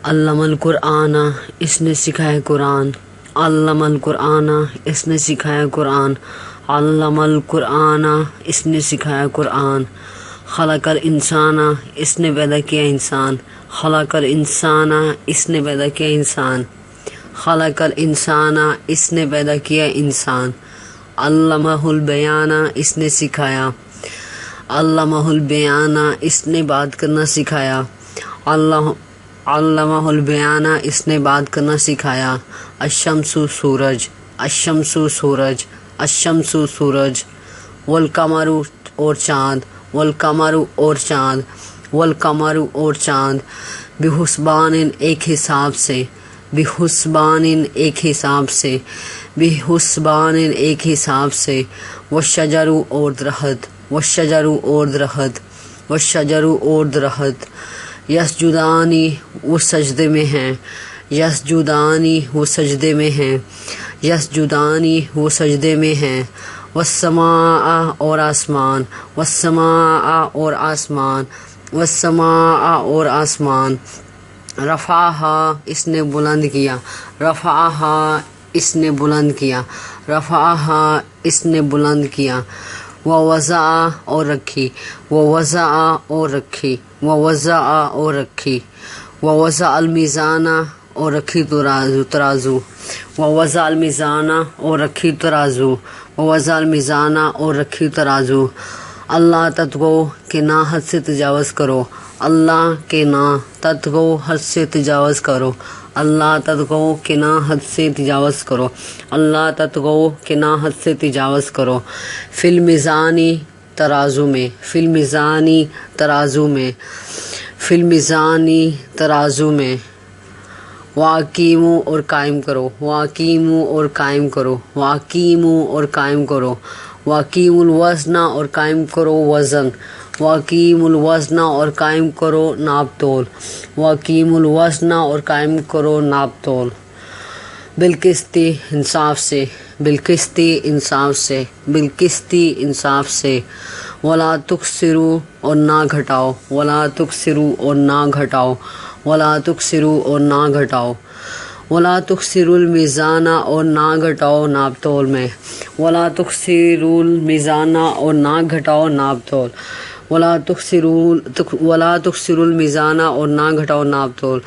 علم القرآن، اس نے سکھایا قرآن. علم القرآن، اس نے سکھایا قرآن. علم القرآن، اس نے سکھایا قرآن. خلق الانسان، اس نے پیدا کیا انسان. خلق الانسان، اس نے پیدا کیا انسان. خلق الانسان، اس نے پیدا کیا انسان. علمہ البیان، اس نے سکھایا. علمہ البیان، اس نے بات کرنا سکھایا. علمہ البیان، اس نے بات کرنا سکھایا. الشمس سورج، الشمس سورج، الشمس سورج. والقمر اور چاند، والقمر اور چاند، والقمر اور چاند. بحسبان، ایک حساب سے. بحسبان، ایک حساب سے. بحسبان، ایک حساب سے. والشجر اور درخت، والشجر اور درخت، والشجر اور درخت. یسجدانی، وہ سجدے میں ہیں. یسجدانی، وہ سجدے میں ہیں. یسجدانی، وہ سجدے میں ہیں. والسماء، اور آسمان. والسماء، اور آسمان. والسماء، اور آسمان. رفعہا، اس نے بلند کیا. رفعہا، اس نے بلند کیا. رفعہا، اس نے بلند کیا. ووضع، اور رکھی. ووضع، اور رکھی. ووضع، اور رکھی. ووضع المیزان، اور رکھی ترازو. ووضع المیزان، اور رکھی ترازو. ووضع المیزان، اور رکھی ترازو. اللہ تطغوا، کہ نہ حد سے تجاوز کرو. اللہ کے نہ تطغوا، حد سے تجاوز کرو. اللہ تطغوا، کہ نہ حد سے تجاوز کرو. اللہ تطغوا، کہ نہ حد سے تجاوز کرو. فی المیزانی، ترازو میں. فی المیزانی، ترازو میں. فی المیزانی، ترازو میں. واقیموا، اور قائم کرو. واقیموا، اور قائم کرو. واقیموا، اور قائم کرو. واقیم الوزن، اور قائم کرو وزن. واقیم الوزن، اور قائم کرو ناپ تول. واقیم الوزن، اور قائم کرو ناپ تول. بالقسط، انصاف سے. بالقسط، انصاف سے. بالقسط، انصاف سے. ولا تخسروا، اور نہ گھٹاؤ. ولا تخسروا، اور نہ گھٹاؤ. ولا تخسروا، اور نہ گھٹاؤ. ولا تخسروا المیزان، اور نہ گھٹاؤ ناپ تول میں. ولا تخسروا المیزان، اور نہ گھٹاؤ ناپ تول. ولا تخسروا المیزان، اور نہ گھٹاؤ ناپ تول.